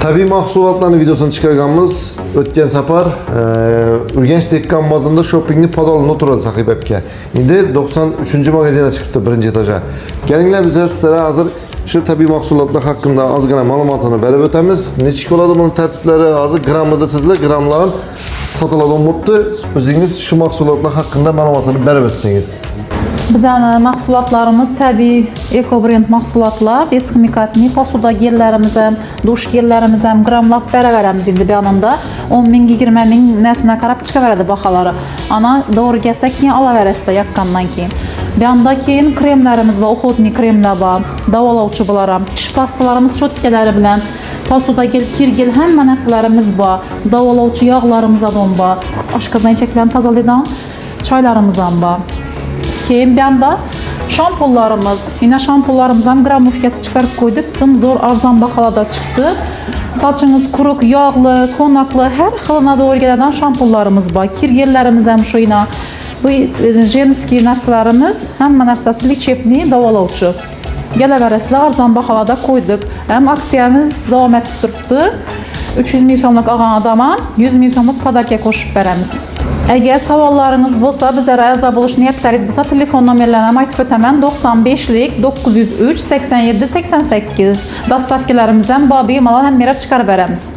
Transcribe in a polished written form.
Tabii mahsulotlarını videosunu çıkarganımız ötken sapar Urgenç Dekkan bazında shoppingni podolunda oturadi sahibepke. Endi 93. magazine çıktı birinci etaja. Gelinglar bize sizlere hazır şu tabii mahsulotlar hakkında azgına malumatını berip ötemiz. Neçik oladi bunun tertipleri hazır gramda sizler gramların satıladigan bo'libdi. O'zingiz şu mahsulotlar hakkında malumatını berip ötseniz. Bizning mahsulotlarimiz tabiiy eko brend mahsulotlar, beskimikatli posuda gellerimiz ham, duş gellerimiz ham gramlab beraveramiz endi bu yanında 10 ming 20 ming narsani qarab chiqaveradi baholari. Ana doğru kelsa keyin olaverasizlar yaqqandan keyin. Bu yanda keyin kremlarimiz va uxotni kremlar bor, davolovchi bular ham. Tish pastalarimiz cho'tkalari bilan posuda gel, kirgil hamma narsalarimiz bor. Davolovchi yog'larimiz ham bor. Oshqozon ichaklarni tozalaydigan choylarimiz ham bor. Keyin bir anda şampunlarımız, yine şampunlarımızdan gram fiyatı çıkarıp koyduk. Dım zor arzan bakalada çıktı. Saçınız kuruk, yağlı, konaklı, her xilına doğru gelen şampunlarımız var. Kirgellerimiz hem şu yine. Bu jenski narsalarımız hem narsası lichepni davolovchi. Gelaverasizlar arzan bakalada koyduk. Hem aksiyamiz devam etib turibdi. 300 ming so'mlik olgan adama 100 ming so'mlik podarka qo'shib beramiz. Eğer savollarınız bo'lsa, bizlarga yozib olish niyatlaringiz bo'lsa, telefon nomerlarini aytib o'taman. 95lik 903 87 88. Dastavkalarimiz ham bemalol ham berib chiqarib beramiz.